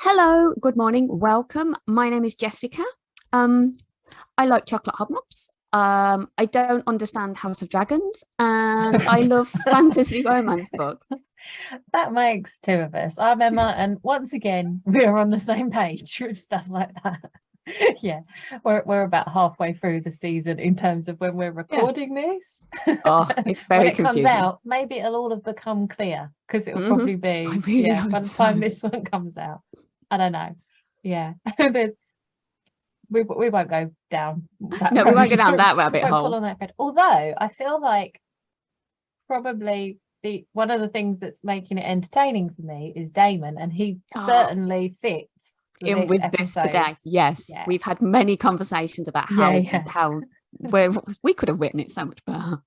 Hello, good morning, welcome. My name is Jessica. Um, I like chocolate hobnobs. I don't understand House of Dragons, and I love fantasy romance books. That makes two of us. I'm Emma, and once again, we're on the same page with stuff like that. Yeah, we're about halfway through the season in terms of when we're Yeah. recording this. Oh, it's When very it comes confusing. out, maybe it'll all have become clear because it'll Hmm. probably I be, really yeah, by hope the so. time this one comes out. I don't know. Yeah, we won't go down that No, we won't go road. down that rabbit Won't pull hole. on that thread. Although I feel like probably the one of the things that's making it entertaining for me is Damon, and he Oh, certainly fits in this with this today. episode's. Yes, Yeah, we've had many conversations about yeah, how yeah, how where we could have written it so much better.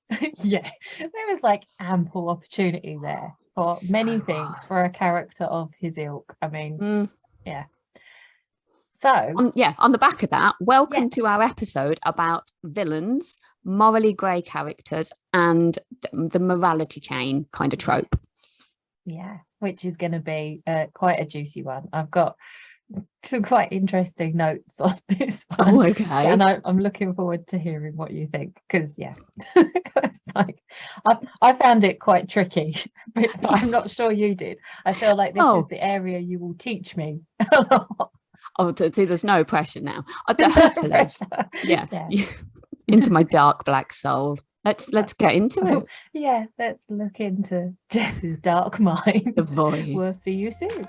yeah. There was like ample opportunity there for So many things for was. a character of his ilk. I mean, Mm. yeah. So, On the back of that, yeah, welcome to our episode about villains, morally grey characters, and the morality chain kind of yes, trope. yeah, which is going to be quite a juicy one. I've got some quite interesting notes on this Oh, one, okay. and I'm looking forward to hearing what you think. Because yeah, it's like I found it quite tricky, but I'm Yes. not sure you did. I feel like this is Oh, the area you will teach me a lot. see, there's no pressure now. No Hopefully, pressure. yeah, Yeah. into my dark black soul. Let's get into it. Yeah, let's look into Jess's dark mind. The void. We'll see you soon.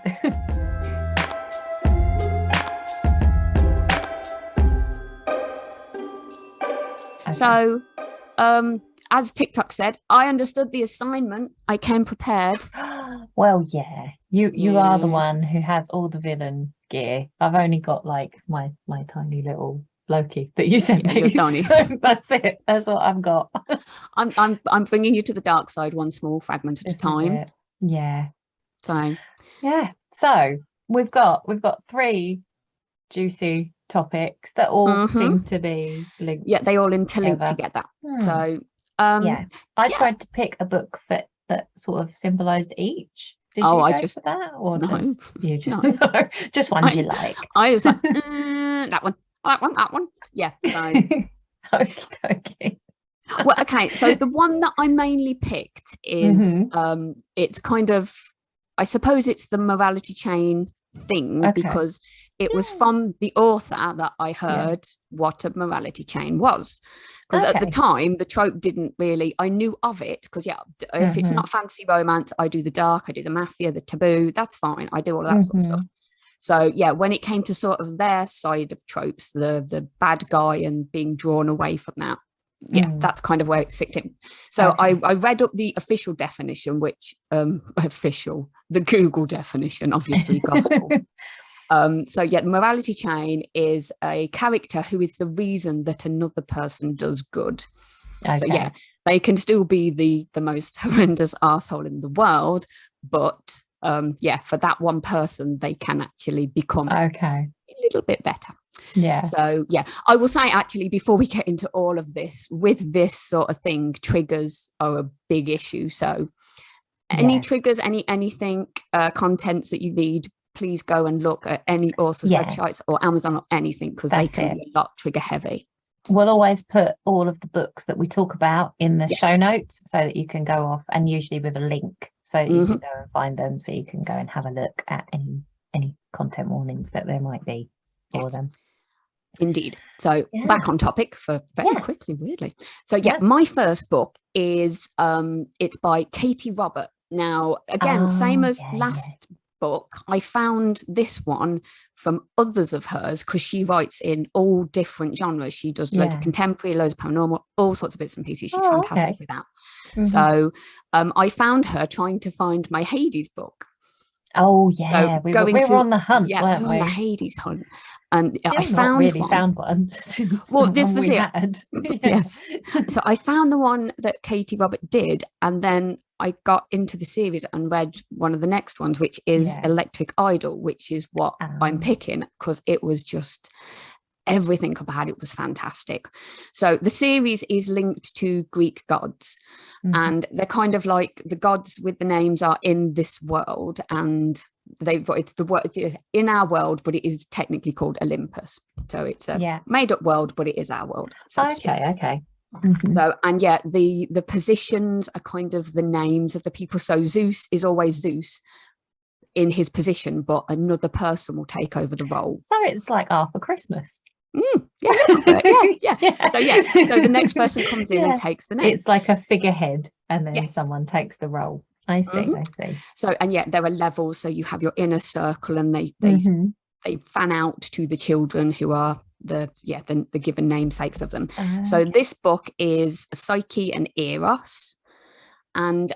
Okay. So, as TikTok said, I understood the assignment. I came prepared. Well, yeah, you are the Yeah, one who has all the villain gear. I've only got like my tiny little Loki that you sent yeah, you're me. Donny. So that's it. That's what I've got. I'm bringing you to the dark side one small fragment at a This is time. it. Yeah. So, Yeah. So we've got three juicy topics that all mhm. seem to be Yeah, linked they all interlink together. together. Hmm. So, um, Yeah. I yeah. tried to pick a book that sort of symbolized each. Did Oh, you I go just for that, or no, just you just no. no, just ones I you like? I was like that one, that one, that one. Yeah. So, Okay, okay. well, okay. So the one that I mainly picked is Hmm. it's kind of, I suppose it's the morality chain thing Okay. because it was Yeah. from the author that I Yeah. heard what a morality chain was. Because at the Okay. time, the trope didn't really, I knew of it. Because, yeah, if it's Hmm. not fantasy romance, I do the dark, I do the mafia, the taboo, that's fine. I do all that sort of stuff. Hmm. So, yeah, when it came to sort of their side of tropes, the bad guy and being drawn away from that, yeah, Mm. that's kind of where it sicked in. So Okay. I read up the official definition, which official, the Google definition, obviously gospel. So yeah, the morality chain is a character who is the reason that another person does good. So yeah, Okay. they can still be the most horrendous asshole in the world, but yeah, for that one person, they can actually become Okay. a little bit better. Yeah. So yeah, I will say actually before we get into all of this, with this sort of thing, triggers are a big issue. So any Yes. triggers, anything, contents that you need, please go and look at any author's Yeah. websites or Amazon or anything because they That's can it. be a lot trigger heavy. We'll always put all of the books that we talk about in the show Yes. notes so that you can go off, and usually with a link so that you Mm-hmm. can go and find them, so you can go and have a look at any content warnings that there might be for Yes. them. Indeed. So Yeah. back on topic for very Yes. quickly, weirdly. So yeah, Yeah. my first book is it's by Katee Robert. Now, again, same Oh, as yeah, yeah. last book, I found this one from others of hers because she writes in all different genres. She does loads of Yeah. contemporary, loads of paranormal, all sorts of bits and pieces. She's Oh, fantastic okay. with that. Hmm. So I found her trying to find my Hades book. Oh, So yeah. We were going we were through, on the hunt, yeah, weren't on the we? Hades hunt. And I Still not found really one. found one since Well, the this one was we it. had. Yeah. Yes. So I found the one that Katee Robert did, and then I got into the series and read one of the next ones, which is Yeah. Electric Idol, which is what I'm Um, picking because it was just everything about it was fantastic. So the series is linked to Greek gods, and they're kind of like the gods with the names are in this world, and it's the word in our world, but it is technically called Olympus. So it's a made up world, but it is our world. So okay. So, and the positions are kind of the names of the people. So Zeus is always Zeus in his position, but another person will take over the role. So it's like Arthur Christmas. Yeah. So the next person comes in and takes the name. It's like a figurehead, and then someone takes the role. I see. So, and there are levels. So you have your inner circle, and they fan out to the children who are the given namesakes of them. So this book is Psyche and Eros, and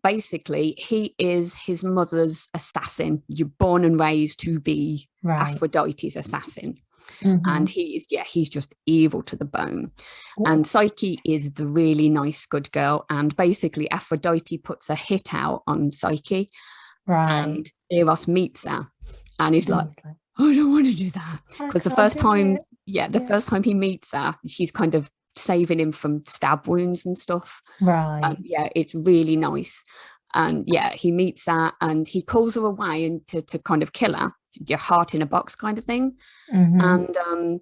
basically he is his mother's assassin. You're born and raised to be Aphrodite's assassin. And he's just evil to the bone. Ooh. And Psyche is the really nice good girl, and basically Aphrodite puts a hit out on Psyche, and Eros meets her and he's like, I don't want to do that, because the first time he meets her, she's kind of saving him from stab wounds and stuff. It's really nice. And he meets her and he calls her away and to kind of kill her, your heart in a box kind of thing. And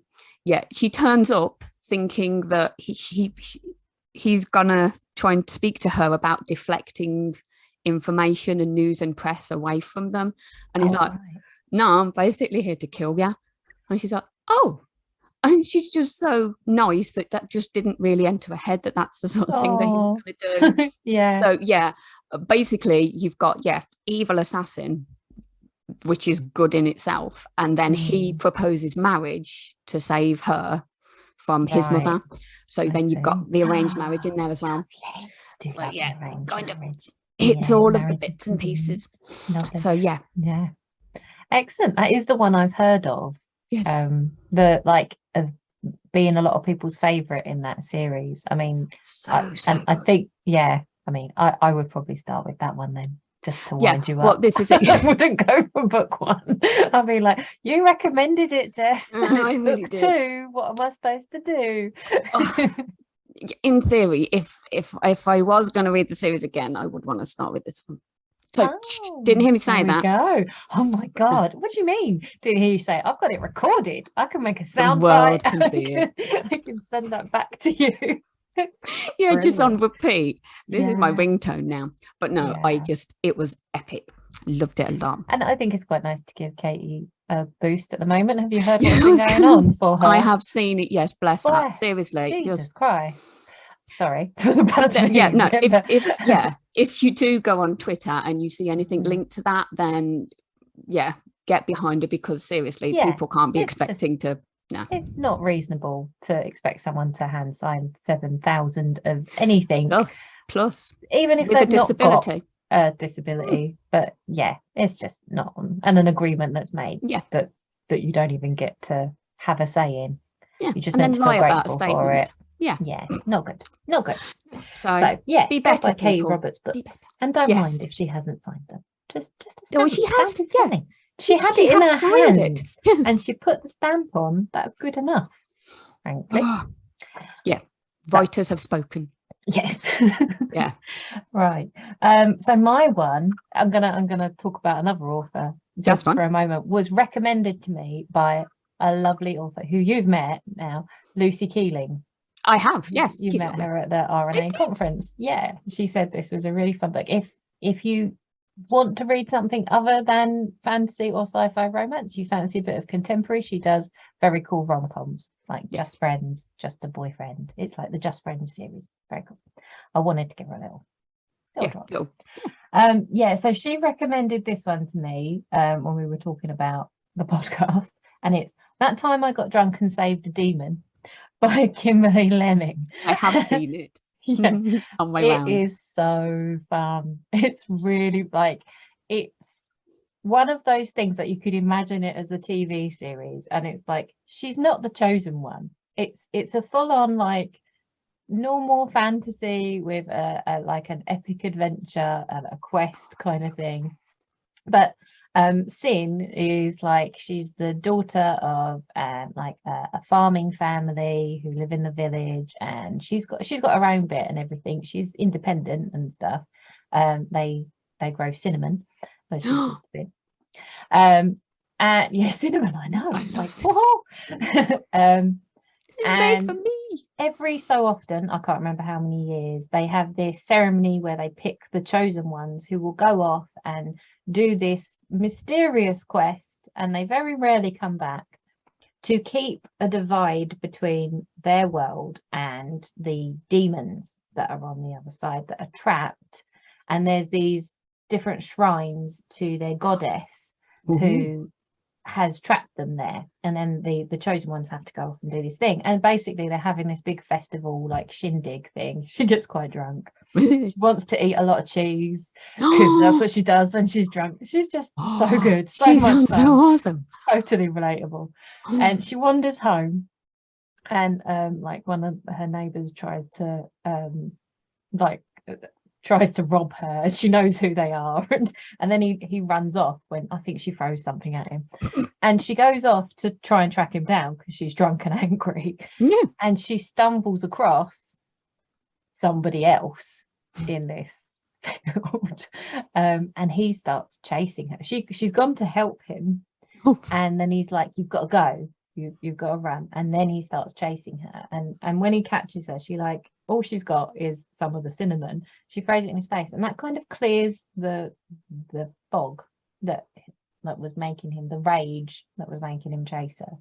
she turns up thinking that he's gonna try and speak to her about deflecting information and news and press away from them, and he's like, no, I'm basically here to kill you. And she's like, oh. And she's just so nice that just didn't really enter her head that that's the sort of thing that he was going to do. So basically you've got evil assassin, which is good in itself, and then he proposes marriage to save her from his mother. So then you've got the arranged marriage in there as well. So kind of it's all of the bits and pieces. So excellent. That is the one I've heard of. Being a lot of people's favorite in that series. I mean, I think I would probably start with that one then, just to wind you up. Well, this is it. I wouldn't go for book one. I'd be like, you recommended it, Jess. I really did. Book two, what am I supposed to do? In theory, if I was going to read the series again, I would want to start with this one. So didn't hear me say that. Go. Oh my God. What do you mean? Didn't hear you say, I've got it recorded. I can make a sound bite. Can see it. I can send that back to you. Brilliant. Just on repeat. This is my ringtone now. But no, it was epic. Loved it a lot. And I think it's quite nice to give Katee a boost at the moment. Have you heard what's been going on for her? I have seen it, yes, bless her. Seriously. Jesus Christ. Sorry. If you do go on Twitter and you see anything linked to that, then get behind it, because seriously, people can't be expecting to. No, it's not reasonable to expect someone to hand sign 7,000 of anything. Plus, even if with they've a disability. Not got a disability, but it's just not and an agreement that's made. That you don't even get to have a say in. You just meant to feel grateful for it. Not good. So be better, Katee Roberts' books, and don't mind if she hasn't signed them. Just she has. She had it in her hand, and she put the stamp on. That's good enough, frankly. Writers have spoken. Yes. Right. So my one, I'm gonna talk about another author just for a moment. Was recommended to me by a lovely author who you've met now, Lucy Keeling. I have, yes. You met her at the RNA conference. Yeah, she said this was a really fun book. If you want to read something other than fantasy or sci-fi romance, you fancy a bit of contemporary, she does very cool rom-coms, like Just Friends, Just a Boyfriend. It's like the Just Friends series. Very cool. I wanted to give her a little drop. So she recommended this one to me when we were talking about the podcast, and it's That Time I Got Drunk and Saved a Demon by Kimberly Lemming. I have seen it. On my rounds. It is so fun. It's really it's one of those things that you could imagine it as a TV series, and it's like she's not the chosen one. It's a full-on normal fantasy with a an epic adventure and a quest kind of thing, but Sin is like, she's the daughter of like a farming family who live in the village, and she's got her own bit and everything. She's independent and stuff. They grow cinnamon, but she's just a bit. And yeah, cinnamon, I know. It's like, whoa. It's made for me. Every so often, I can't remember how many years, they have this ceremony where they pick the chosen ones who will go off and do this mysterious quest, and they very rarely come back, to keep a divide between their world and the demons that are on the other side that are trapped. And there's these different shrines to their goddess who has trapped them there, and then the chosen ones have to go off and do this thing, and basically they're having this big festival, like shindig thing. She gets quite drunk. She wants to eat a lot of cheese because that's what she does when she's drunk. She's just so good, so she much sounds fun. so awesome, totally relatable. And she wanders home, and like one of her neighbors tries to rob her, and she knows who they are, and then he runs off when I think she throws something at him, and she goes off to try and track him down because she's drunk and angry. And she stumbles across somebody else in this field, and he starts chasing her. She's gone to help him, and then he's like, you've got to go, you've got to run. And then he starts chasing her, and when he catches her, she like, all she's got is some of the cinnamon. She throws it in his face, and that kind of clears the fog that was making him, the rage that was making him chase her.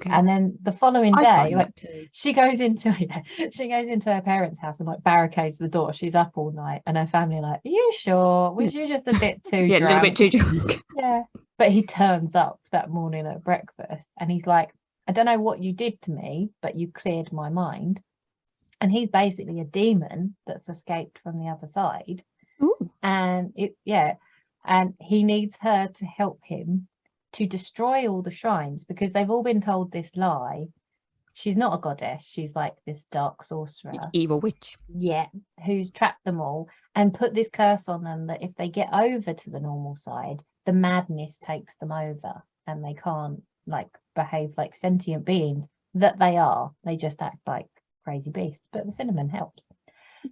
And then the following day, like, she goes into her parents' house and like barricades the door. She's up all night, and her family are like, are you sure? Was you just a bit too drunk? A little bit too drunk. Yeah. But he turns up that morning at breakfast, and he's like, I don't know what you did to me, but you cleared my mind. And he's basically a demon that's escaped from the other side. And and he needs her to help him to destroy all the shrines, because they've all been told this lie. She's not a goddess, she's like this dark sorcerer, evil witch, who's trapped them all and put this curse on them that if they get over to the normal side, the madness takes them over, and they can't like behave like sentient beings that they are. They just act like crazy beast. But the cinnamon helps,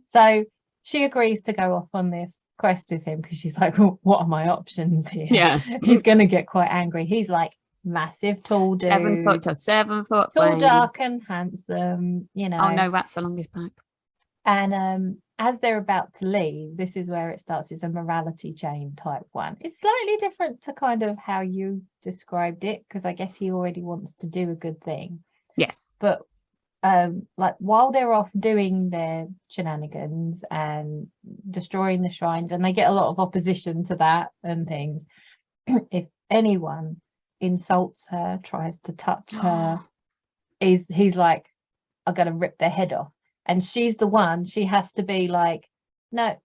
so she agrees to go off on this quest with him, because she's like, well, what are my options here? He's gonna get quite angry. He's like massive, tall dude, 7 foot to 7 foot, tall, dark and handsome, you know. Oh no, rats along his back. And as they're about to leave, this is where it starts. It's a morality chain type one. It's slightly different to kind of how you described it, because I guess he already wants to do a good thing. Yes. But like while they're off doing their shenanigans and destroying the shrines, and they get a lot of opposition to that and things, if anyone insults her, tries to touch her, he's like, I'm gonna rip their head off. And she's the one, she has to be like, no,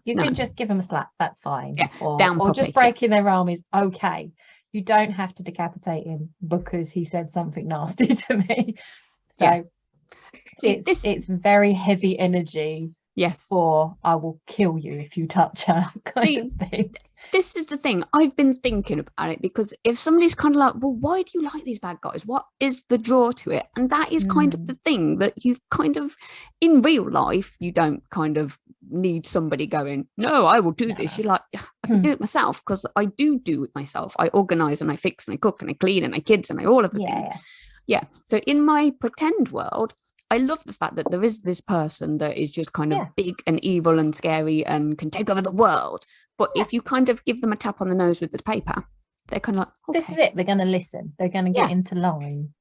you can just give them a slap, that's fine. Or just breaking their arm is okay. You don't have to decapitate him because he said something nasty to me. So it's very heavy energy. Yes. For I will kill you if you touch her kind of thing. This is the thing. I've been thinking about it, because if somebody's kind of like, well, why do you like these bad guys? What is the draw to it? And that is kind of the thing, that you've kind of, in real life, you don't kind of need somebody going, no, I will do this. You're like, I can do it myself, because I do it myself. I organize and I fix and I cook and I clean and I kids and I all of the things. Yeah. So in my pretend world, I love the fact that there is this person that is just kind of big and evil and scary and can take over the world. But if you kind of give them a tap on the nose with the paper, they're kind of like, okay. This is it. They're going to listen. They're going to get into line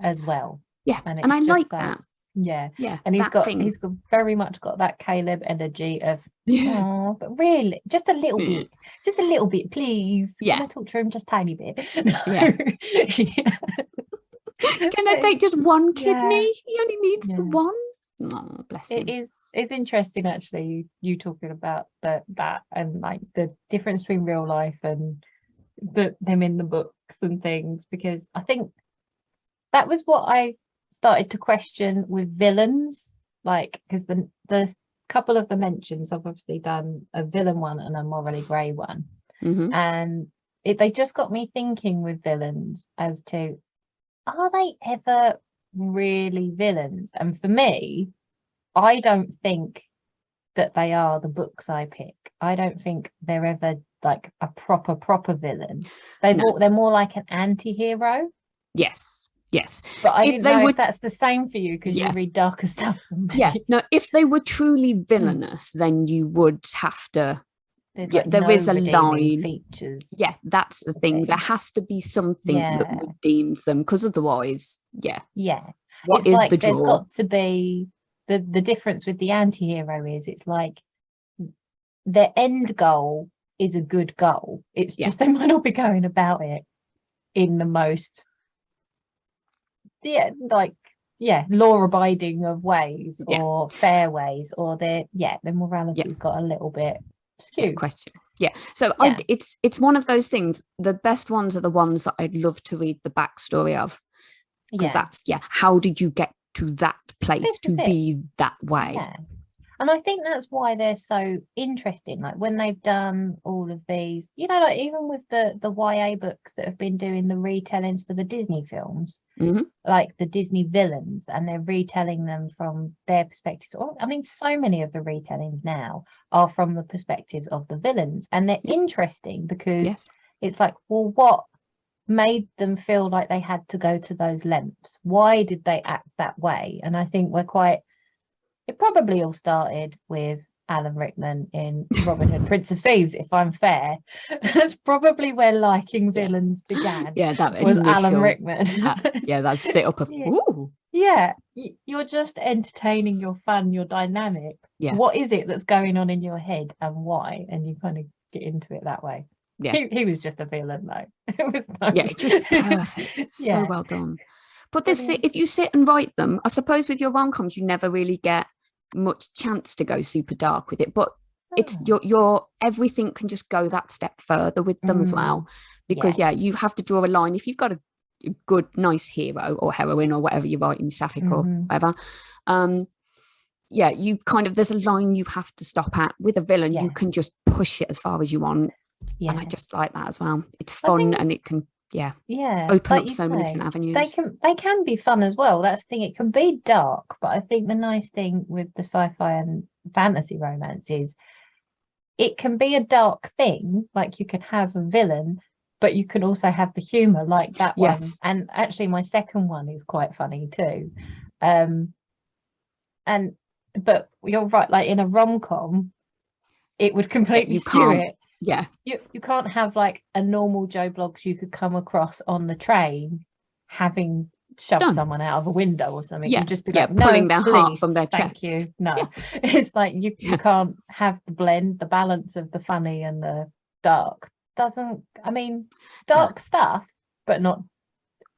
as well. Yeah. And I like that. Yeah. And he's got very much got that Caleb energy of, oh, but really, just a little bit, please. Can I talk to him just tiny bit? Can I take just one kidney? He only needs the one. Oh, bless him. It's interesting, actually, you talking about that and like the difference between real life and them in the books and things, because I think that was what I started to question with villains, like, because the couple of the mentions, I've obviously done a villain one and a morally grey one, and they just got me thinking with villains as to, are they ever really villains? And for me, I don't think that they are the books I pick. I don't think they're ever like a proper villain. They're more like an anti-hero. Yes. But I didn't know if that's the same for you, because you read darker stuff than me. Yeah, no, if they were truly villainous, then you would have to. There is a line. Features. Yeah, that's the thing. There has to be something that redeems them, because otherwise, yeah. What it's is like the draw? There's got to be the difference with the anti-hero is it's like their end goal is a good goal. It's just they might not be going about it in the most law-abiding of ways or fair ways, or their morality's got a little bit skewed. Question. So it's one of those things. The best ones are the ones that I'd love to read the backstory of, because that's how did you get to that place to be that way? And I think that's why they're so interesting. Like when they've done all of these, like even with the YA books that have been doing the retellings for the Disney films, like the Disney villains, and they're retelling them from their perspectives. I mean, so many of the retellings now are from the perspectives of the villains, and they're interesting because it's like, well, what made them feel like they had to go to those lengths? Why did they act that way? And I think it probably all started with Alan Rickman in Robin Hood, Prince of Thieves, if I'm fair. That's probably where liking villains began. That was Alan Rickman. That sit up of ooh. You're just entertaining, you're fun, you're dynamic. What is it that's going on in your head and why? And you kind of get into it that way. He was just a villain though. It was nice. Just perfect. So well done. But if you sit and write them, I suppose with your rom-coms you never really get much chance to go super dark with it, but it's your everything can just go that step further with them as well, because you have to draw a line. If you've got a good nice hero or heroine or whatever you're writing, sapphic or whatever, you kind of, there's a line you have to stop at. With a villain you can just push it as far as you want, and I just like that as well. It's fun, and it can open up so many different avenues. They can be fun as well. That's the thing, it can be dark, but I think the nice thing with the sci-fi and fantasy romance is it can be a dark thing. Like you can have a villain, but you can also have the humor, like that one. And actually my second one is quite funny too. But you're right, like in a rom-com it would completely skew it. You can't have like a normal Joe Bloggs you could come across on the train having shoved someone out of a window or something. You just be like, no, pulling their heart from their thank chest. you. No, it's like you can't have the balance of the funny and the dark. Dark stuff, but not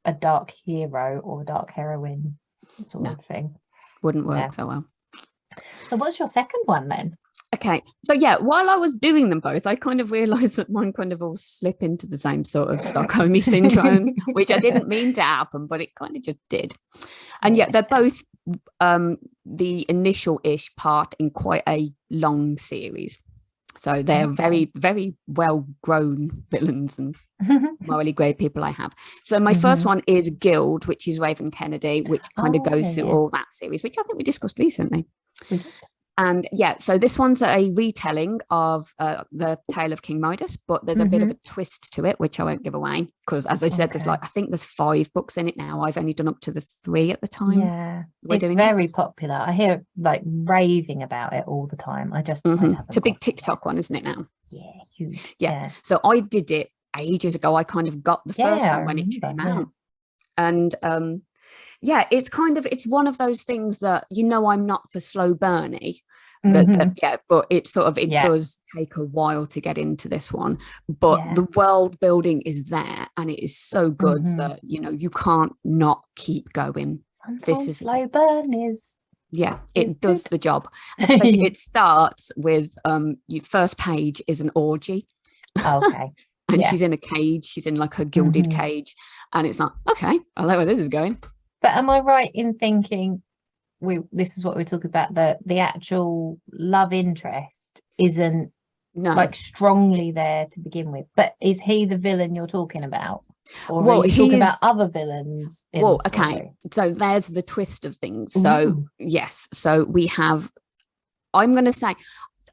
a dark hero or a dark heroine sort of thing. Wouldn't work so well. So what's your second one then? Okay, so while I was doing them both, I kind of realised that mine kind of all slip into the same sort of Stockholm syndrome, which I didn't mean to happen, but it kind of just did. And they're both the initial-ish part in quite a long series. So they're very, very well-grown villains and morally grey people I have. So my first one is Guild, which is Raven Kennedy, which kind of goes through all that series, which I think we discussed recently. And so this one's a retelling of the tale of King Midas, but there's a bit of a twist to it, which I won't give away, because as I said, there's I think there's 5 books in it now. I've only done up to the 3 at the time. It's very popular. I hear like raving about it all the time. I just it's a big TikTok one, isn't it now? Huge. So I did it ages ago. I kind of got the first one when it came out, and it's kind of, it's one of those things that I'm not for slow burny. But it sort of does take a while to get into this one, but the world building is there, and it is so good that you can't not keep going. Sometimes this is slow burn is it does the job. Especially it starts with your first page is an orgy. And she's in a cage, she's in like her gilded cage, and it's like, okay, I like where this is going. But am I right in thinking this is what we're talking about, the actual love interest isn't No. like strongly there to begin with. But is he the villain you're talking about? Or Well, are you talking about other villains in the story? Okay. So there's the twist of things. So Ooh. yes. So we have, I'm going to say,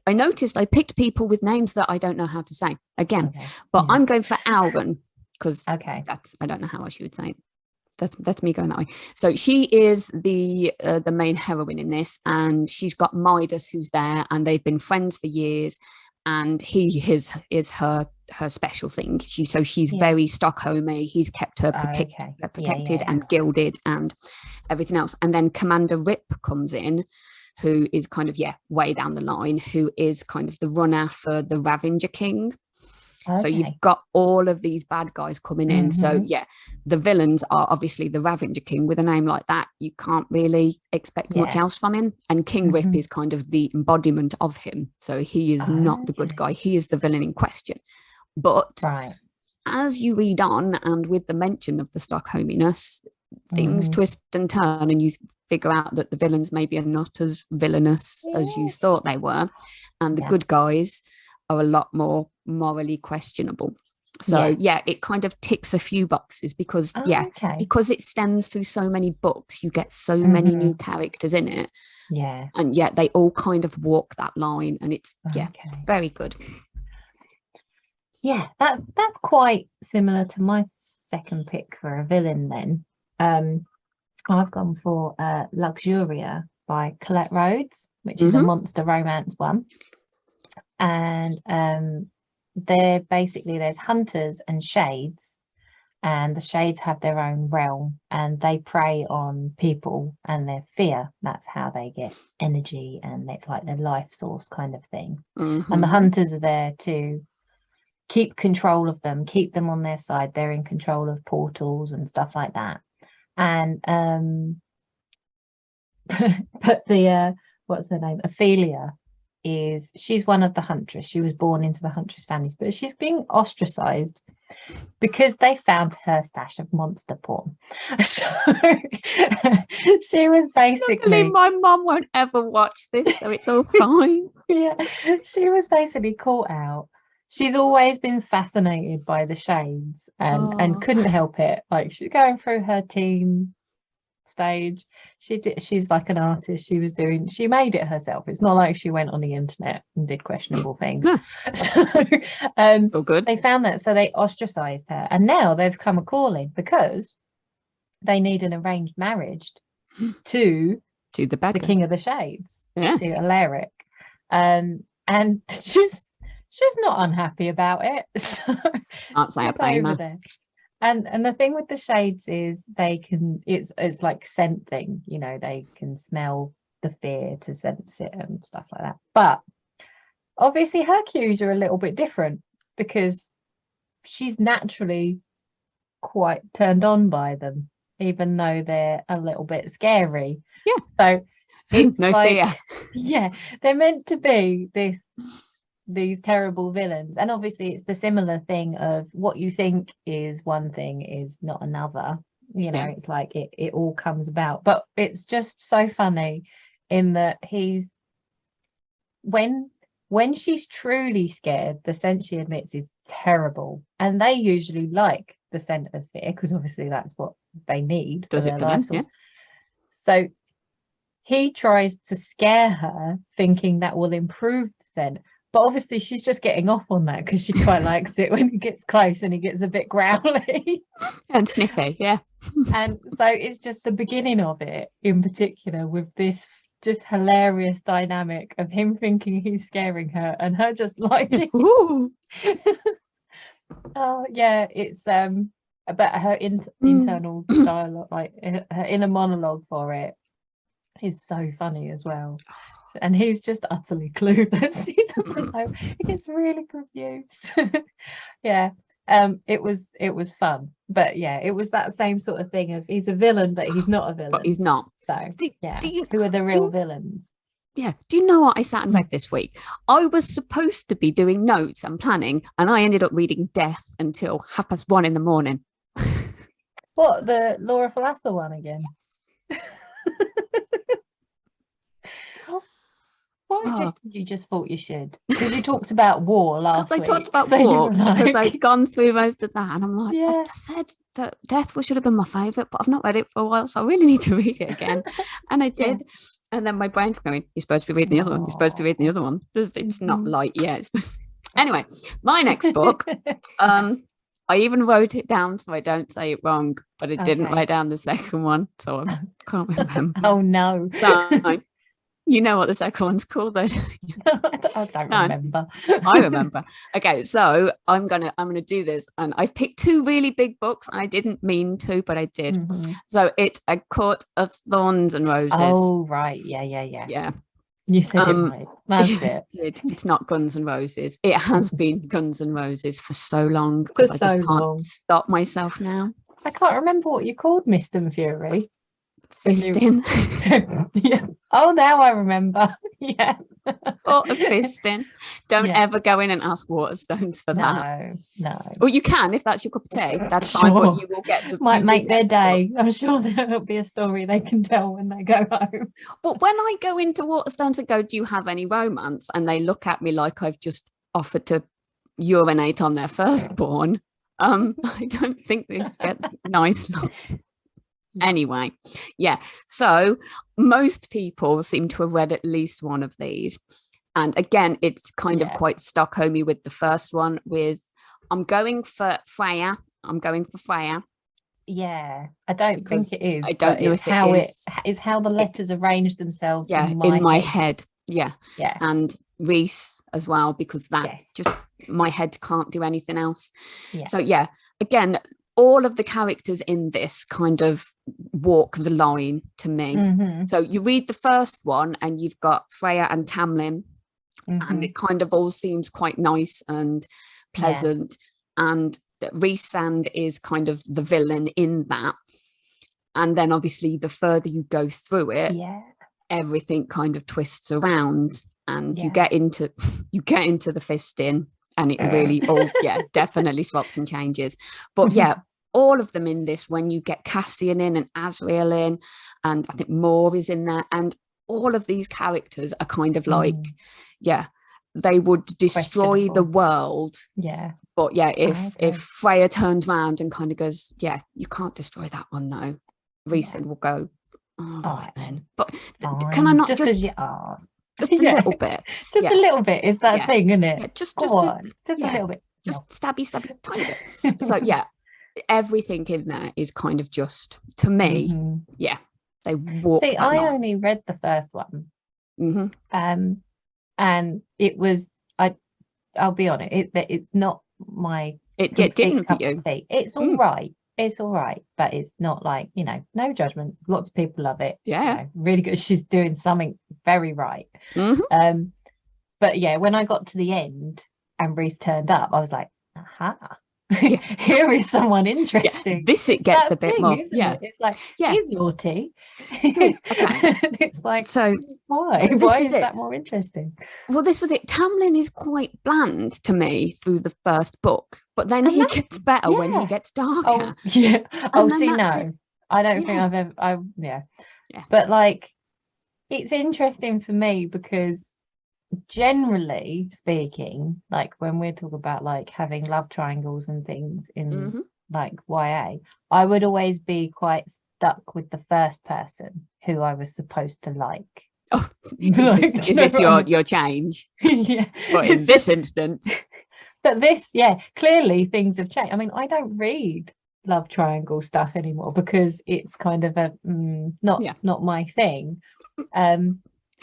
I noticed I picked people with names that I don't know how to say again, but I'm going for Auron because that's, I don't know how else you would say it. That's me going that way. So she is the main heroine in this, and she's got Midas who's there, and they've been friends for years, and he is her special thing. She's very Stockholmy. He's kept her protected and gilded and everything else. And then Commander Rip comes in, who is kind of way down the line, who is kind of the runner for the Ravenger King. So you've got all of these bad guys coming in. So the villains are obviously the Ravenger King. With a name like that, you can't really expect much else from him. And King Rip is kind of the embodiment of him. So he is not the good guy. He is the villain in question. But as you read on, and with the mention of the Stockholminess, things twist and turn, and you figure out that the villains maybe are not as villainous as you thought they were. And the good guys are a lot more morally questionable. So it kind of ticks a few boxes because because it stems through so many books, you get so many new characters in it, and yet they all kind of walk that line, and it's very good. That's quite similar to my second pick for a villain then. I've gone for Luxuria by Colette Rhodes, which is a monster romance one. And there's hunters and shades, and the shades have their own realm, and they prey on people and their fear. That's how they get energy, and it's like their life source kind of thing. And the hunters are there to keep control of them, keep them on their side. They're in control of portals and stuff like that. And but the what's her name, Ophelia, she's one of the huntress. She was born into the huntress families, but she's being ostracized because they found her stash of monster porn. So she was basically, my mum won't ever watch this, so it's all fine. She was basically caught out. She's always been fascinated by the shades and couldn't help it. Like, she's going through her teen stage. She's like an artist. She made it herself. It's not like she went on the internet and did questionable things. So all good. They found that, so they ostracized her, and now they've come a calling because they need an arranged marriage to the King of the Shades, to Alaric, and she's not unhappy about it. So can't say I blame her. And the thing with the shades is it's like scent thing, they can smell the fear to sense it and stuff like that. But obviously her cues are a little bit different because she's naturally quite turned on by them, even though they're a little bit scary. So it's no fear. They're meant to be these terrible villains, and obviously it's the similar thing of what you think is one thing is not another. It's like it all comes about, but it's just so funny in that when she's truly scared, the scent she admits is terrible, and they usually like the scent of fear because obviously that's what they need for their life source. So he tries to scare her thinking that will improve the scent. But obviously she's just getting off on that because she quite likes it when he gets close and he gets a bit growly. And sniffy, And so it's just the beginning of it in particular with this just hilarious dynamic of him thinking he's scaring her and her just liking it. It's about her internal dialogue, like her inner monologue for it is so funny as well. And he's just utterly clueless. He doesn't know. He gets really confused. It was fun, but it was that same sort of thing of he's a villain, but he's not a villain. But he's not. So who are the real villains? Do you know what I sat and read this week? I was supposed to be doing notes and planning, and I ended up reading Death until 1:30 a.m. What, the Laura Falasta one again? Why you just thought you should? Because you talked about war last week. Because I talked about so war because I'd gone through most of that, and I'm like, Yeah. I just said that Death should have been my favourite, but I've not read it for a while, so I really need to read it again. And I did. And then my brain's going, you're supposed to be reading the other one. You're supposed to be reading the other one. It's not light yet. Anyway, my next book, I even wrote it down so I don't say it wrong, but I didn't write down the second one, so I can't remember. Oh, no. So, you know what the second one's called, though? I don't remember. I remember. Okay, so I'm gonna do this, and I've picked two really big books, and I didn't mean to, but I did. So it's A Court of Thorns and Roses. Oh, right. Yeah. You said it right. That's it. It's not Guns and Roses. It has been Guns and Roses for so long because I just can't stop myself now. I can't remember what you called Mist and Fury. Fisting. Yeah. Oh, now I remember. Yeah. Or a fisting. Don't ever go in and ask Waterstones for that. No. Well, you can if that's your cup of tea. That's fine. But you will get might make their day. I'm sure there'll be a story they can tell when they go home. But when I go into Waterstones and go, do you have any romance? And they look at me like I've just offered to urinate on their firstborn. I don't think they get nice love. Anyway, so most people seem to have read at least one of these, and again it's kind of quite Stockholmy with the first one with I'm going for Freya. Yeah, I don't think it is. I don't know if it's how the letters arrange themselves in my head. Yeah. And Reese as well, because that just my head can't do anything else. So again, all of the characters in this kind of walk the line to me. So you read the first one and you've got Freya and Tamlin, and it kind of all seems quite nice and pleasant. And Rhysand is kind of the villain in that. And then obviously the further you go through it, everything kind of twists around, and you get into the fisting. And it really all definitely swaps and changes. But all of them in this, when you get Cassian in and Azriel in, and I think Moore is in there, and all of these characters are kind of like they would destroy the world. But if Freya turns around and kind of goes, you can't destroy that one though, Rhysand will go, all right then. But can I not just as you asked? Just a little bit. Just a little bit is that thing, isn't it? Just a little bit. Just stabby, tiny bit. So everything in there is kind of just, to me, they walk. See, I only read the first one. And it was, I'll be honest, it's not my it didn't for you. It's all right. It's all right, but it's not like, no judgment. Lots of people love it. Really good. She's doing something very right. But when I got to the end and Reese turned up, I was like, aha, here is someone interesting. This it gets a bit more. It's like, he's naughty. So, it's like, so why is that more interesting? Well, this was it. Tamlin is quite bland to me through the first book, but then he gets better when he gets darker. I don't think I've ever but like, it's interesting for me because generally speaking, like when we're talking about like having love triangles and things in like YA, I would always be quite stuck with the first person who I was supposed to like. Oh, is this your change? But in this instance. But this, clearly things have changed. I mean, I don't read love triangle stuff anymore because it's kind of a not my thing.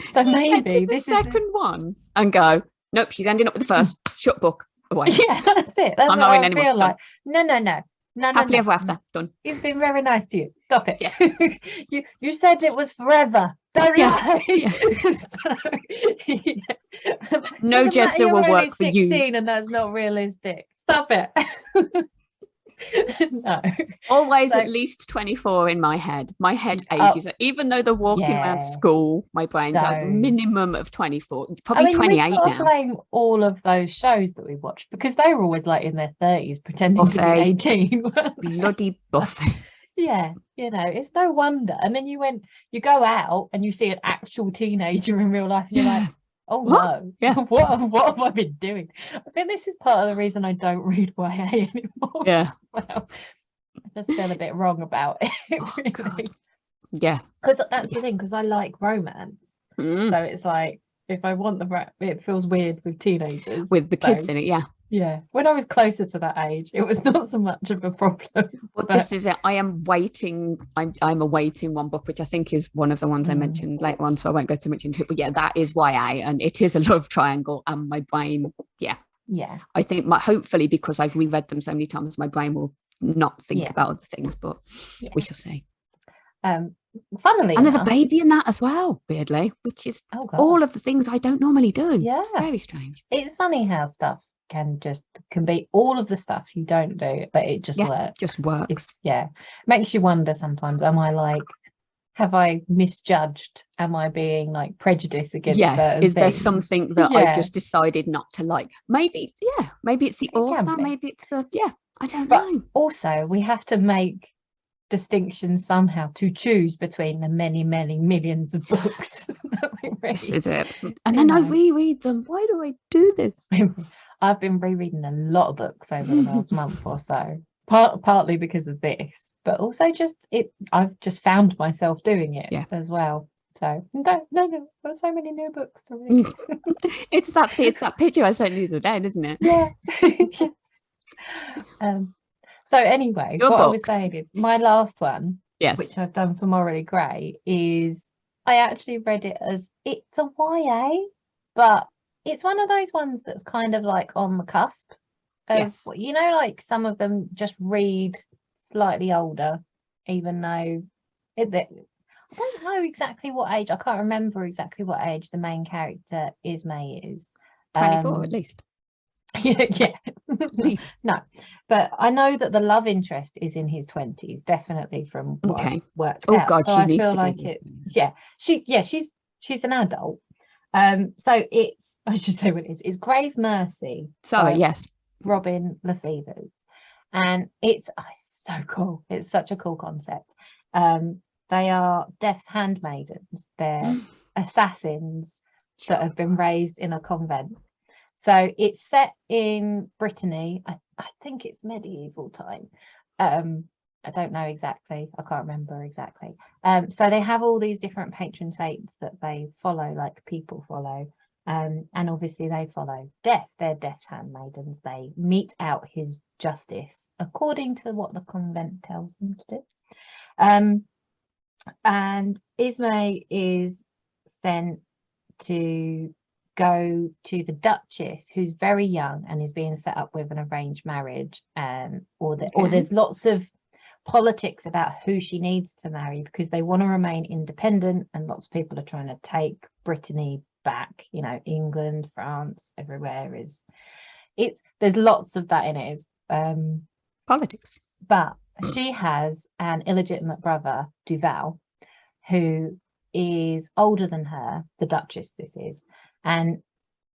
So maybe this is the second one and go, nope, she's ending up with the first. Shut book away. That's it. That's I'm what not in I anymore. feel like. No. Happily ever after. Done. It's been very nice to you. Stop it. You said it was forever. Don't lie. No jester will work for you. 16 and that's not realistic. Stop it. No. Always at least 24 in my head. My head ages. Even though they're walking around school, my brain's like minimum of 24. Probably 28 now. Blame all of those shows that we watched because they were always like in their 30s pretending to be 18. Bloody Buffy. It's no wonder. And then you go out and you see an actual teenager in real life and you're like, Oh What? no. Yeah. What have I been doing? I think this is part of the reason I don't read YA anymore. Yeah. Well, I just feel a bit wrong about it, Oh, really. God. Yeah. Because that's the thing, because I like romance. Mm. So it's like, if I want it feels weird with teenagers. With the kids So, in it, yeah. yeah. When I was closer to that age, it was not so much of a problem. Well, But this is it. I am waiting. I'm awaiting one book, which I think is one of the ones I mentioned later on, so I won't go too much into it. But yeah, that is YA, and it is a love triangle. And my brain, yeah, I think hopefully because I've reread them so many times, my brain will not think about other things. But we shall see. Funnily and there's enough, a baby in that as well, weirdly, which is all of the things I don't normally do. Yeah, it's very strange. It's funny how stuff can be all of the stuff you don't do, but it just works. Just works. Makes you wonder sometimes. Am I like, have I misjudged? Am I being like prejudiced against certain is there things? something that I've just decided not to like? Maybe it's the author, maybe it's the I don't know. Also, we have to make distinctions somehow to choose between the many millions of books that we read. This is it. And then I reread them. Why do I do this? I've been rereading a lot of books over the last month or so, partly because of this, but also I've just found myself doing it as well. So no, there's so many new books to read. it's that picture I sent you the other day, isn't it? Yeah. So anyway, what I was saying is my last one, which I've done for Morally Grey, is I actually read it as it's a YA, but it's one of those ones that's kind of like on the cusp of, like some of them just read slightly older, even though I don't know exactly what age. I can't remember exactly what age the main character Ismay is. 24 at least. Yeah. No, but I know that the love interest is in his 20s, definitely, from what I've worked out. God, so she I needs feel to like it's she's an adult. So it's, I should say what it is. It's Grave Mercy. Robin Lefevre's, and it's so cool. It's such a cool concept. They are Death's handmaidens. They're assassins that have been raised in a convent. So it's set in Brittany. I think it's medieval time. I don't know exactly. I can't remember exactly. So they have all these different patron saints that they follow, like people follow. And obviously they follow Death. They're Death's handmaidens. They mete out his justice according to what the convent tells them to do. And Ismay is sent to go to the Duchess, who's very young and is being set up with an arranged marriage, or there's lots of politics about who she needs to marry because they want to remain independent, and lots of people are trying to take Brittany back. England, France, everywhere there's lots of that in it. Politics. But she has an illegitimate brother, Duval, who is older than her, the Duchess this is, and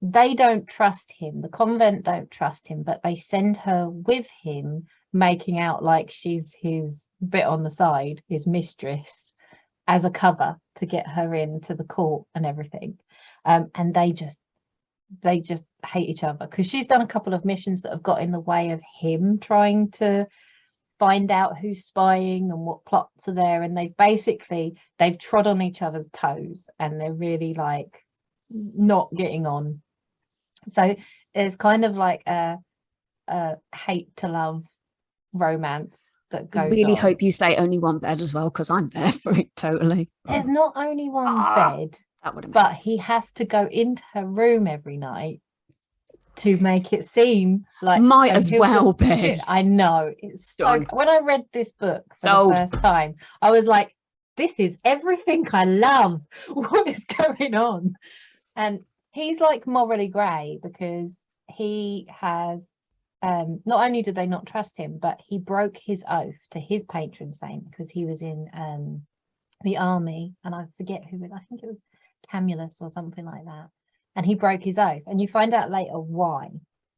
they don't trust him. The convent don't trust him, but they send her with him, making out like she's his bit on the side, his mistress, as a cover to get her into the court and everything. And they just hate each other because she's done a couple of missions that have got in the way of him trying to find out who's spying and what plots are there, and they've trod on each other's toes, and they're really like not getting on. So it's kind of like a hate to love romance that goes on. I really hope you say only one bed as well, because I'm there for it totally. There's not only one bed, but he has to go into her room every night to make it seem like might as well be. I know, it's so. When I read this book for the first time, I was like, this is everything I love. What is going on? And he's like Morally Grey because he has not only did they not trust him, but he broke his oath to his patron saint because he was in the army, and I forget who it was. I think it was Camulus or something like that. And he broke his oath, and you find out later why.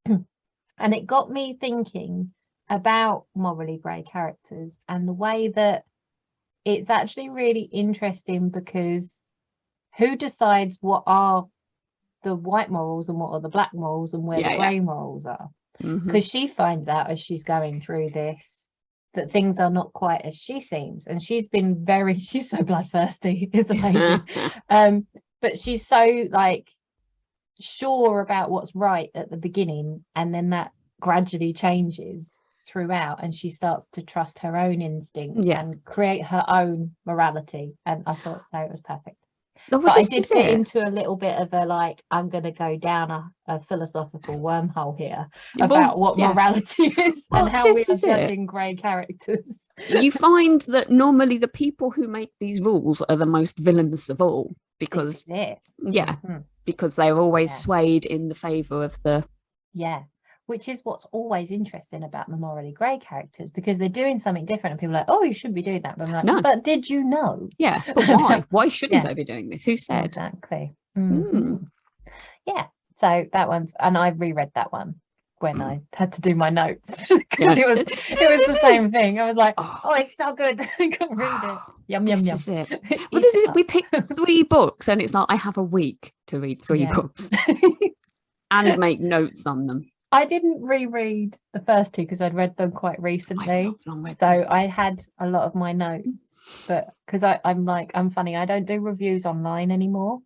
And it got me thinking about Morally Grey characters and the way that it's actually really interesting, because who decides what are the white morals and what are the black morals and where the Yeah, grey morals are. Mhm. Because she finds out as she's going through this that things are not quite as she seems, and she's so bloodthirsty. It's amazing. But she's so like sure about what's right at the beginning, and then that gradually changes throughout, and she starts to trust her own instinct Yeah. and create her own morality. And I thought so it was perfect. Oh, But I did get into a little bit of a like, I'm going to go down a philosophical wormhole here about what morality is and how we are judging grey characters. You find that normally the people who make these rules are the most villainous of all, because because they're always swayed in the favour of the which is what's always interesting about the morally grey characters, because they're doing something different and people are like, oh, you shouldn't be doing that, but I'm like, no, but did you know? But why shouldn't I be doing this? Who said? Exactly. So that one's, and I reread that one when I had to do my notes, because it was the same thing. I was like, oh, it's so good. I couldn't read it. Yum yum yum. Well, this is it. We picked 3 books, and it's like I have a week to read 3 books and make notes on them. I didn't reread the first 2 because I'd read them quite recently, so I had a lot of my notes. But because I'm funny, I don't do reviews online anymore.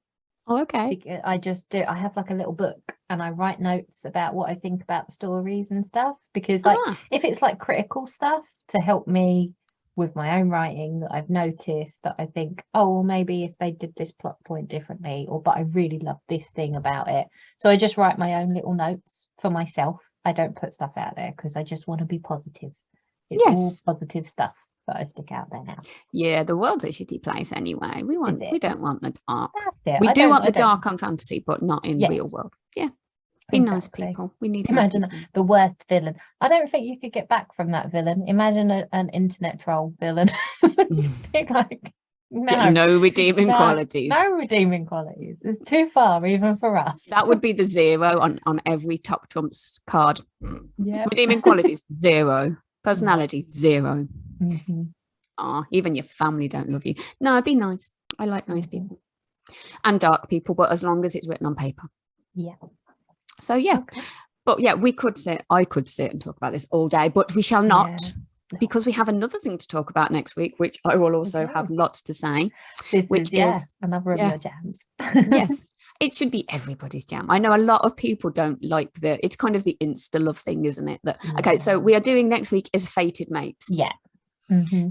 Oh, okay. I just do. I have like a little book, and I write notes about what I think about the stories and stuff. Because like if it's like critical stuff to help me with my own writing that I've noticed that I think, oh, well, maybe if they did this plot point differently, but I really love this thing about it. So I just write my own little notes for myself. I don't put stuff out there because I just want to be positive. It's all positive stuff that I stick out there now. Yeah, the world's a shitty place anyway. We don't want the dark. We do want the dark on fantasy, but not in real world. Yeah. Be nice people. We need imagine the worst villain. I don't think you could get back from that villain. Imagine an internet troll villain. Like, no redeeming qualities. No redeeming qualities. It's too far even for us. That would be the 0 on every top trumps card. Yeah. Redeeming qualities 0. Personality 0. Even your family don't love you. No, be nice. I like nice people and dark people, but as long as it's written on paper. So but I could sit and talk about this all day, but we shall not, because we have another thing to talk about next week, which I will also have lots to say. Which is another of your jams. Yes, it should be everybody's jam. I know a lot of people don't like it's kind of the insta love thing, isn't it? Okay, so we are doing next week is Fated Mates.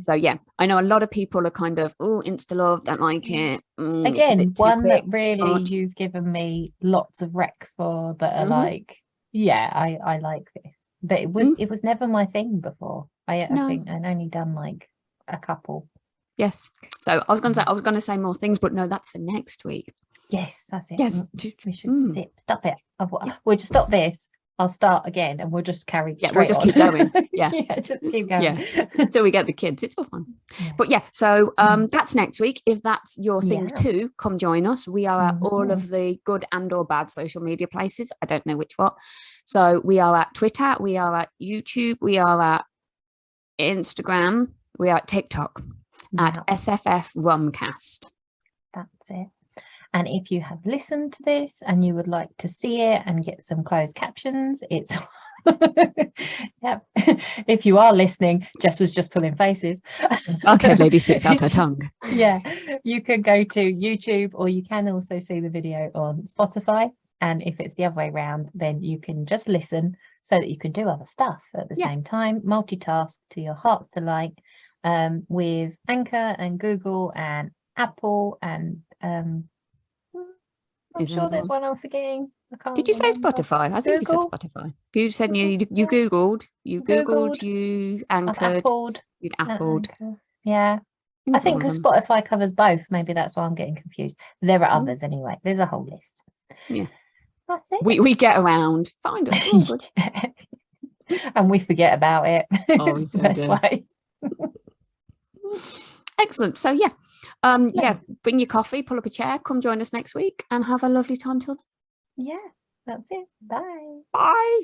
So I know a lot of people are kind of insta love, don't like it. Again, one that really you've given me lots of recs for that are like, I like this, but it was never my thing before. I think I'd only done like a couple. Yes, so I was going to say more things, but no, that's for next week. Yes, that's it. Yes, we should stop it. We'll just stop this. I'll start again, and we'll just carry. Yeah, we'll just keep going. Yeah, just keep going. Yeah, until we get the kids. It's all fun. But so that's next week. If that's your thing too, come join us. We are at all of the good and or bad social media places. I don't know which what. So we are at Twitter. We are at YouTube. We are at Instagram. We are at TikTok at SFFRomCast. That's it. And if you have listened to this and you would like to see it and get some closed captions, it's if you are listening, Jess was just pulling faces. Okay, lady sticks out her tongue. Yeah, you can go to YouTube, or you can also see the video on Spotify. And if it's the other way around, then you can just listen so that you can do other stuff at the same time, multitask to your heart's delight, with Anchor and Google and Apple and I'm sure there's one I'm forgetting. Did you say Spotify? I think you said Spotify. You said you Googled, you anchored, you'd appled. Yeah. I think because Spotify covers both, maybe that's why I'm getting confused. There are others anyway. There's a whole list. Yeah. That's it. We get around. Find us. Oh, good. And we forget about it. Oh, it's the best way. Excellent. So bring your coffee, pull up a chair, come join us next week and have a lovely time till then. Yeah, that's it. Bye. Bye.